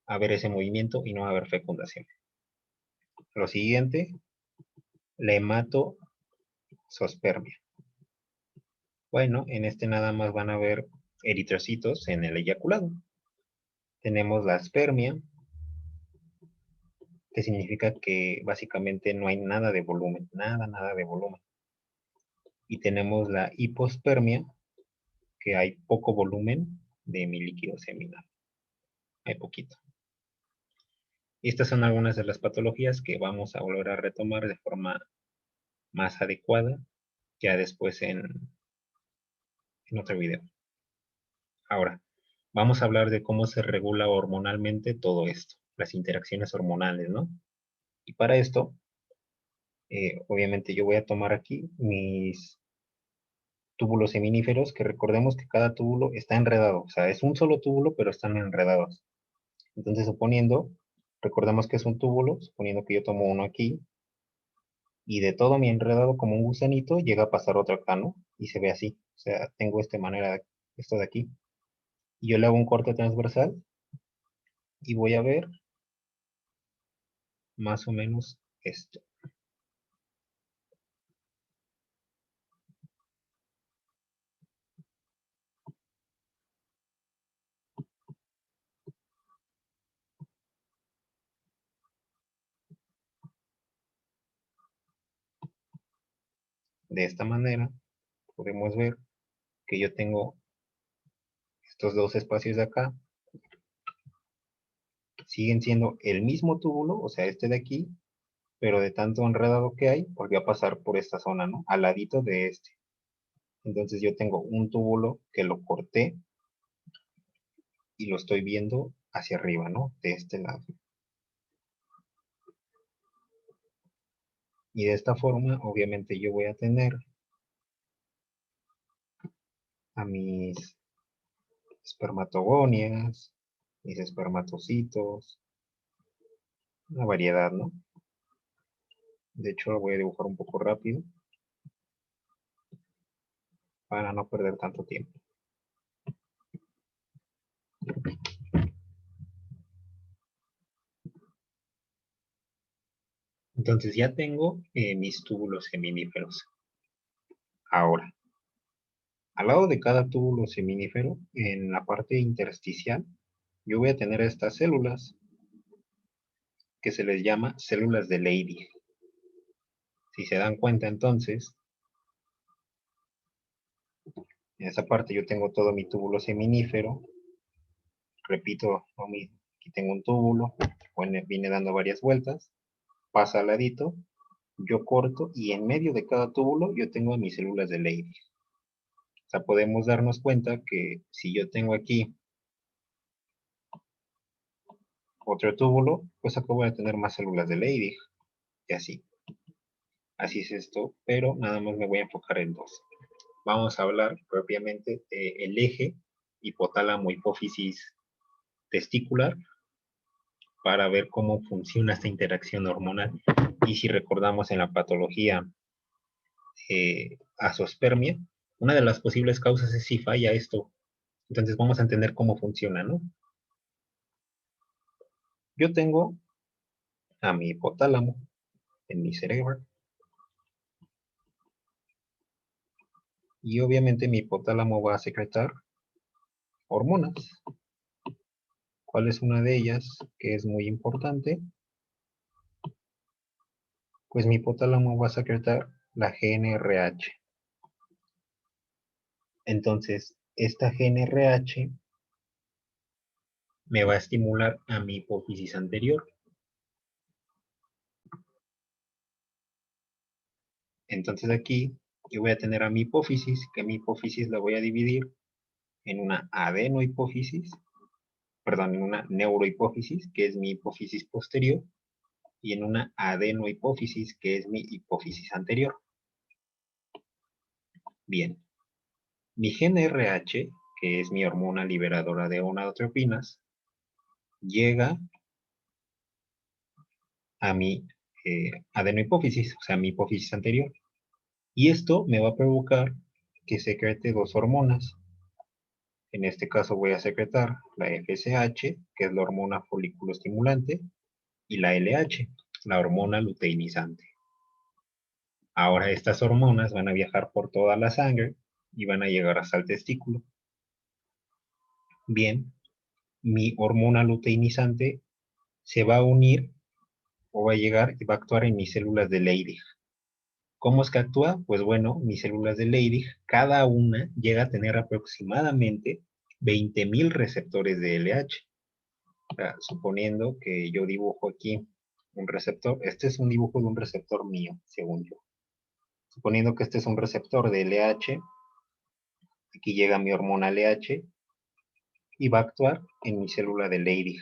Speaker 1: haber ese movimiento y no va a haber fecundación. Lo siguiente, la hematosospermia. Bueno, en este nada más van a haber eritrocitos en el eyaculado. Tenemos la aspermia, que significa que básicamente no hay nada de volumen, nada de volumen. Y tenemos la hipospermia, que hay poco volumen de mi líquido seminal. Hay poquito. Y estas son algunas de las patologías que vamos a volver a retomar de forma más adecuada ya después en otro video. Ahora, vamos a hablar de cómo se regula hormonalmente todo esto, las interacciones hormonales, ¿no? Y para esto, obviamente yo voy a tomar aquí mis túbulos seminíferos, que recordemos que cada túbulo está enredado, o sea, es un solo túbulo, pero están enredados. Entonces, recordemos que es un túbulo, suponiendo que yo tomo uno aquí, y de todo mi enredado como un gusanito, llega a pasar otro acá, ¿no? Y se ve así, o sea, tengo esto de aquí, y yo le hago un corte transversal, y voy a ver más o menos esto. De esta manera, podemos ver que yo tengo estos dos espacios de acá, siguen siendo el mismo túbulo, o sea, este de aquí, pero de tanto enredado que hay, volvió a pasar por esta zona, ¿no? Al ladito de este. Entonces yo tengo un túbulo que lo corté y lo estoy viendo hacia arriba, ¿no? De este lado. Y de esta forma, obviamente, yo voy a tener a mis espermatogonias, mis espermatocitos, una variedad, ¿no? De hecho, lo voy a dibujar un poco rápido para no perder tanto tiempo. Entonces ya tengo mis túbulos seminíferos. Ahora, al lado de cada túbulo seminífero, en la parte intersticial, yo voy a tener estas células que se les llama células de Leydig. Si se dan cuenta entonces, en esa parte yo tengo todo mi túbulo seminífero. Repito lo mismo. Aquí tengo un túbulo, viene dando varias vueltas, pasa al ladito, yo corto y en medio de cada túbulo yo tengo mis células de Leydig. O sea, podemos darnos cuenta que si yo tengo aquí otro túbulo, pues acá voy a tener más células de Leydig y así. Así es esto, pero nada más me voy a enfocar en dos. Vamos a hablar propiamente del eje hipotálamo hipófisis testicular para ver cómo funciona esta interacción hormonal. Y si recordamos en la patología azospermia, una de las posibles causas es si falla esto. Entonces vamos a entender cómo funciona, ¿no? Yo tengo a mi hipotálamo en mi cerebro. Y obviamente mi hipotálamo va a secretar hormonas. ¿Cuál es una de ellas que es muy importante? Pues mi hipotálamo va a secretar la GnRH. Entonces, esta GnRH me va a estimular a mi hipófisis anterior. Entonces aquí yo voy a tener a mi hipófisis, que mi hipófisis la voy a dividir en una adenohipófisis, perdón, en una neurohipófisis, que es mi hipófisis posterior, y en una adenohipófisis, que es mi hipófisis anterior. Bien, mi GnRH, que es mi hormona liberadora de gonadotropinas, llega a mi adenohipófisis, o sea, mi hipófisis anterior. Y esto me va a provocar que secrete dos hormonas. En este caso voy a secretar la FSH, que es la hormona folículo estimulante, y la LH, la hormona luteinizante. Ahora estas hormonas van a viajar por toda la sangre y van a llegar hasta el testículo. Bien, mi hormona luteinizante se va a unir o va a llegar y va a actuar en mis células de Leydig. ¿Cómo es que actúa? Pues bueno, mis células de Leydig, cada una llega a tener aproximadamente 20.000 receptores de LH. O sea, suponiendo que yo dibujo aquí un receptor, este es un dibujo de un receptor mío, según yo. Suponiendo que este es un receptor de LH, aquí llega mi hormona LH y va a actuar en mi célula de Leydig.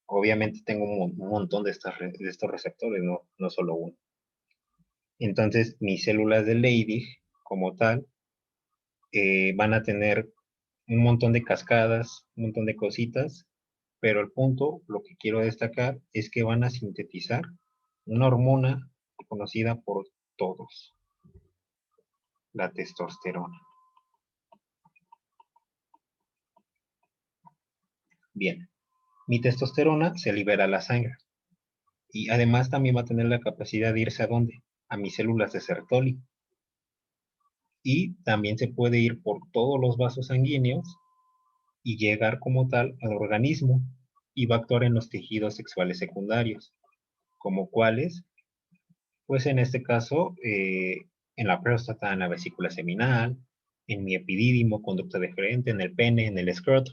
Speaker 1: Obviamente tengo un montón de estos receptores, no solo uno. Entonces, mis células de Leydig, como tal, van a tener un montón de cascadas, un montón de cositas, pero el punto, lo que quiero destacar, es que van a sintetizar una hormona conocida por todos, la testosterona. Bien, mi testosterona se libera a la sangre y además también va a tener la capacidad de irse a dónde? A mis células de Sertoli. Y también se puede ir por todos los vasos sanguíneos y llegar como tal al organismo y va a actuar en los tejidos sexuales secundarios, como cuáles, pues en este caso, en la próstata, en la vesícula seminal, en mi epidídimo, conducto deferente, en el pene, en el escroto.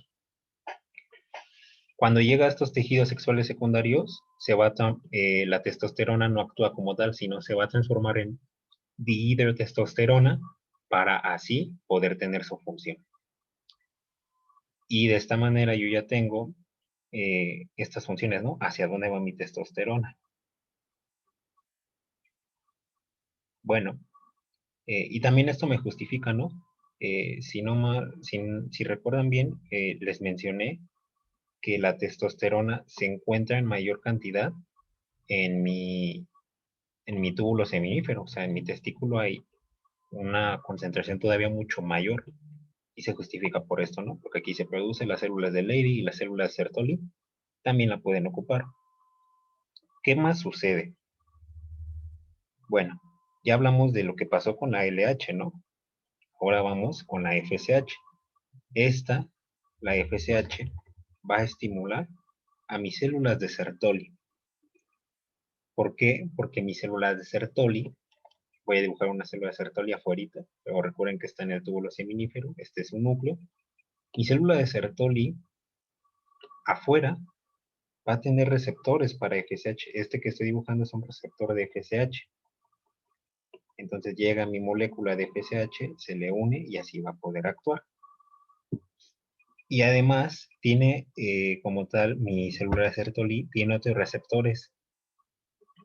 Speaker 1: Cuando llega a estos tejidos sexuales secundarios, la testosterona no actúa como tal, sino se va a transformar en dihidrotestosterona para así poder tener su función. Y de esta manera yo ya tengo estas funciones, ¿no? Hacia dónde va mi testosterona. Bueno, y también esto me justifica, ¿no? Si recuerdan bien, les mencioné que la testosterona se encuentra en mayor cantidad en mi túbulo seminífero, o sea, en mi testículo hay una concentración todavía mucho mayor y se justifica por esto, ¿no? Porque aquí se producen las células de Leydig y las células de Sertoli también la pueden ocupar. ¿Qué más sucede? Bueno, ya hablamos de lo que pasó con la LH, ¿no? Ahora vamos con la FSH. La FSH, va a estimular a mis células de Sertoli. ¿Por qué? Porque mis células de Sertoli, voy a dibujar una célula de Sertoli afuera, pero recuerden que está en el túbulo seminífero, este es su núcleo. Mi célula de Sertoli afuera va a tener receptores para FSH. Este que estoy dibujando es un receptor de FSH. Entonces llega mi molécula de FSH, se le une y así va a poder actuar. Y además tiene, como tal, mi célula de Sertoli tiene otros receptores,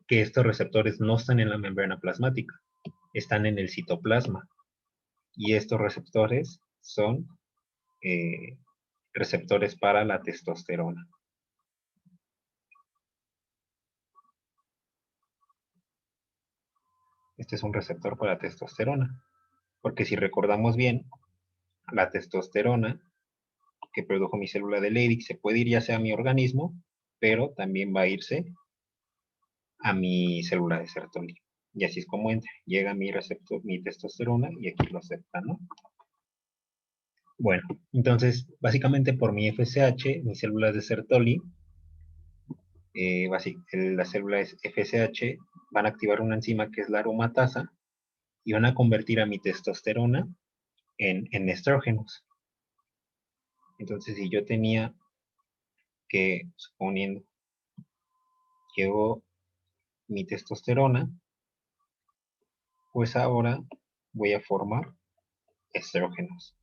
Speaker 1: que estos receptores no están en la membrana plasmática, están en el citoplasma. Y estos receptores son receptores para la testosterona. Este es un receptor para testosterona, porque si recordamos bien, la testosterona que produjo mi célula de Leydig se puede ir ya sea a mi organismo, pero también va a irse a mi célula de Sertoli. Y así es como entra. Llega mi receptor, mi testosterona, y aquí lo acepta, ¿no? Bueno, entonces, básicamente por mi FSH, mis células de Sertoli, las células FSH van a activar una enzima que es la aromatasa y van a convertir a mi testosterona en estrógenos. Entonces, si yo tenía que, suponiendo, llegó mi testosterona, pues ahora voy a formar estrógenos.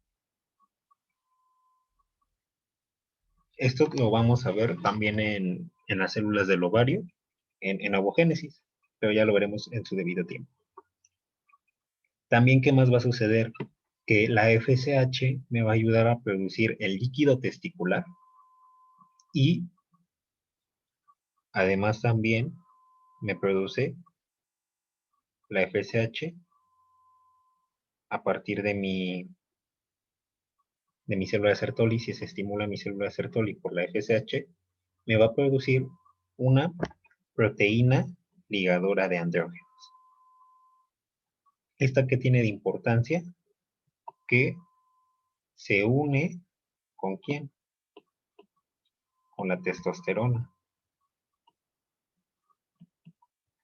Speaker 1: Esto lo vamos a ver también en las células del ovario, en ovogénesis, pero ya lo veremos en su debido tiempo. También, ¿qué más va a suceder? Que la FSH me va a ayudar a producir el líquido testicular y además también me produce la FSH a partir de mi célula de Sertoli. Si se estimula mi célula de Sertoli por la FSH, me va a producir una proteína ligadora de andrógenos. ¿Esta qué tiene de importancia? Que se une ¿con quién? Con la testosterona.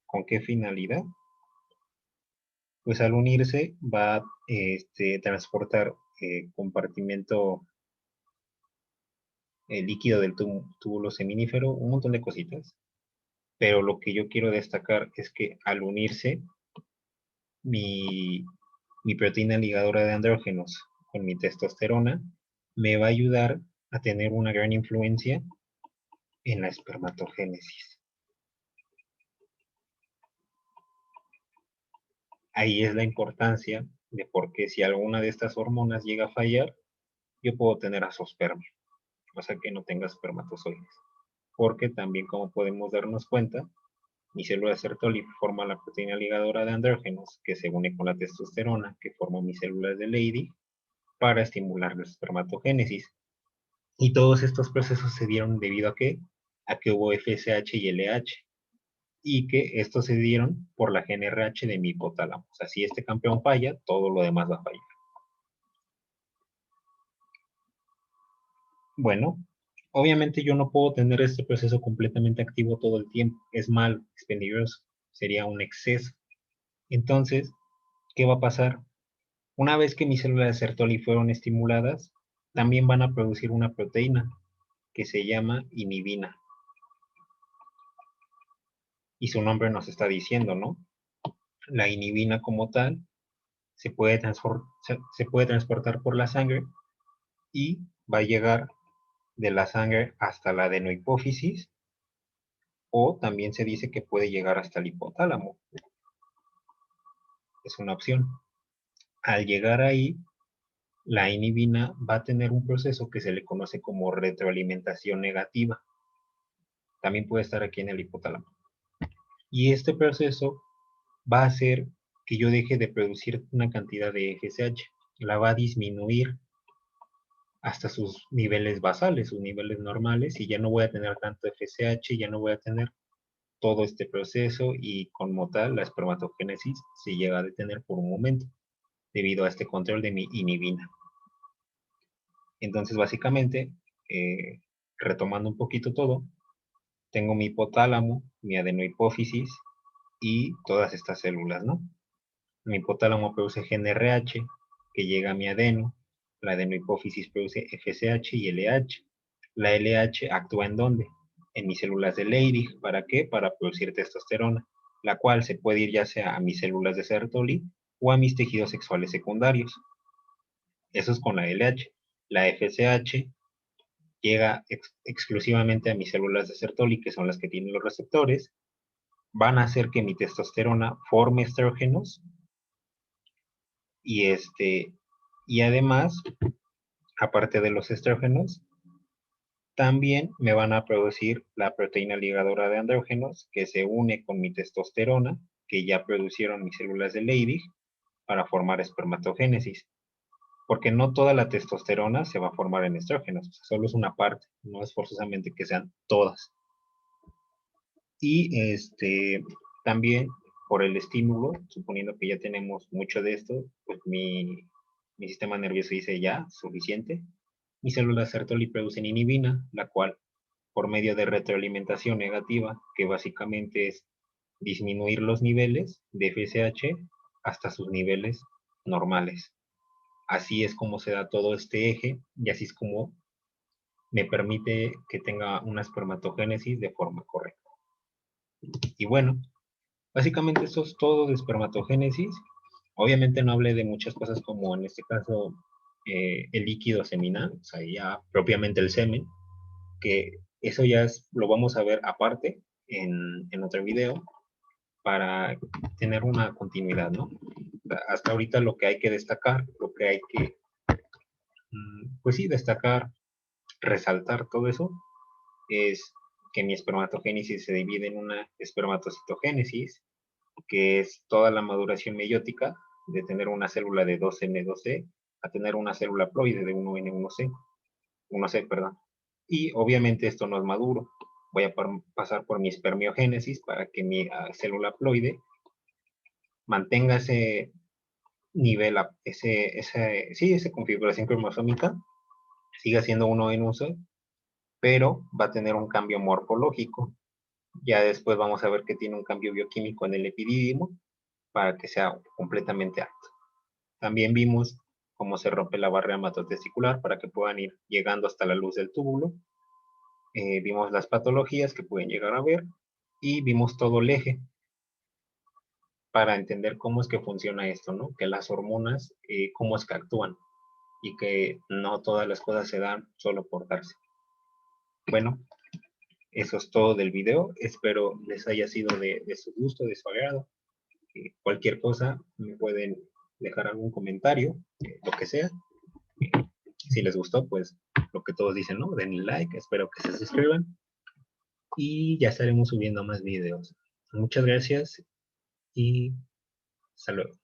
Speaker 1: ¿Con qué finalidad? Pues al unirse va a transportar compartimento líquido del túbulo seminífero, un montón de cositas. Pero lo que yo quiero destacar es que al unirse mi, mi proteína ligadora de andrógenos con mi testosterona, me va a ayudar a tener una gran influencia en la espermatogénesis. Ahí es la importancia de por qué si alguna de estas hormonas llega a fallar, yo puedo tener azoospermia, o sea que no tenga espermatozoides. Porque también, como podemos darnos cuenta, mi célula de Sertoli forma la proteína ligadora de andrógenos que se une con la testosterona que forma mis células de Leydig para estimular la espermatogénesis. Y todos estos procesos se dieron debido a qué? A que hubo FSH y LH. Y que estos se dieron por la GNRH de mi hipotálamo. O sea, si este campeón falla, todo lo demás va a fallar. Bueno, obviamente yo no puedo tener este proceso completamente activo todo el tiempo. Es malo, es peligroso. Sería un exceso. Entonces, ¿qué va a pasar? Una vez que mis células de Sertoli fueron estimuladas, también van a producir una proteína que se llama inhibina. Y su nombre nos está diciendo, ¿no? La inhibina como tal se puede transportar por la sangre y va a llegar de la sangre hasta la adenohipófisis, o también se dice que puede llegar hasta el hipotálamo. Es una opción. Al llegar ahí, la inhibina va a tener un proceso que se le conoce como retroalimentación negativa. También puede estar aquí en el hipotálamo. Y este proceso va a hacer que yo deje de producir una cantidad de FSH. La va a disminuir hasta sus niveles basales, sus niveles normales, y ya no voy a tener tanto FSH, ya no voy a tener todo este proceso y como tal la espermatogénesis se llega a detener por un momento debido a este control de mi inhibina. Entonces básicamente, retomando un poquito todo, tengo mi hipotálamo, mi adenohipófisis y todas estas células, ¿no? Mi hipotálamo produce GnRH que llega a mi adeno, la adenohipófisis produce FSH y LH. La LH actúa ¿en dónde? En mis células de Leydig. ¿Para qué? Para producir testosterona, la cual se puede ir ya sea a mis células de Sertoli o a mis tejidos sexuales secundarios. Eso es con la LH. La FSH llega exclusivamente a mis células de Sertoli, que son las que tienen los receptores, van a hacer que mi testosterona forme estrógenos y además, aparte de los estrógenos, también me van a producir la proteína ligadora de andrógenos que se une con mi testosterona, que ya producieron mis células de Leydig, para formar espermatogénesis. Porque no toda la testosterona se va a formar en estrógenos, o sea, solo es una parte, no es forzosamente que sean todas. Y también por el estímulo, suponiendo que ya tenemos mucho de esto, pues mi sistema nervioso dice ya, suficiente. Mis células Sertoli producen inhibina, la cual, por medio de retroalimentación negativa, que básicamente es disminuir los niveles de FSH hasta sus niveles normales. Así es como se da todo este eje y así es como me permite que tenga una espermatogénesis de forma correcta. Y bueno, básicamente esto es todo de espermatogénesis. Obviamente no hablé de muchas cosas como en este caso el líquido seminal, o sea, ya propiamente el semen, que eso ya lo vamos a ver aparte en otro video para tener una continuidad, ¿no? Hasta ahorita lo que hay que destacar, lo que hay que, pues sí, destacar, resaltar todo eso, es que mi espermatogénesis se divide en una espermatocitogénesis, que es toda la maduración meiótica de tener una célula de 2N2C a tener una célula ploide de 1N1C, 1C, perdón. Y obviamente esto no es maduro. Voy a pasar por mi espermiogénesis para que mi célula ploide mantenga ese nivel, esa configuración cromosómica, siga siendo 1N1C, pero va a tener un cambio morfológico. Ya después vamos a ver que tiene un cambio bioquímico en el epidídimo para que sea completamente apto. También vimos cómo se rompe la barrera hematotesticular para que puedan ir llegando hasta la luz del túbulo. Vimos las patologías que pueden llegar a ver y vimos todo el eje para entender cómo es que funciona esto, ¿no? Que las hormonas, cómo es que actúan y que no todas las cosas se dan solo por darse. Bueno, eso es todo del video. Espero les haya sido de su gusto, de su agrado. Cualquier cosa me pueden dejar algún comentario, lo que sea. Si les gustó, pues lo que todos dicen, ¿no? Denle like, espero que se suscriban y ya estaremos subiendo más videos. Muchas gracias y hasta luego.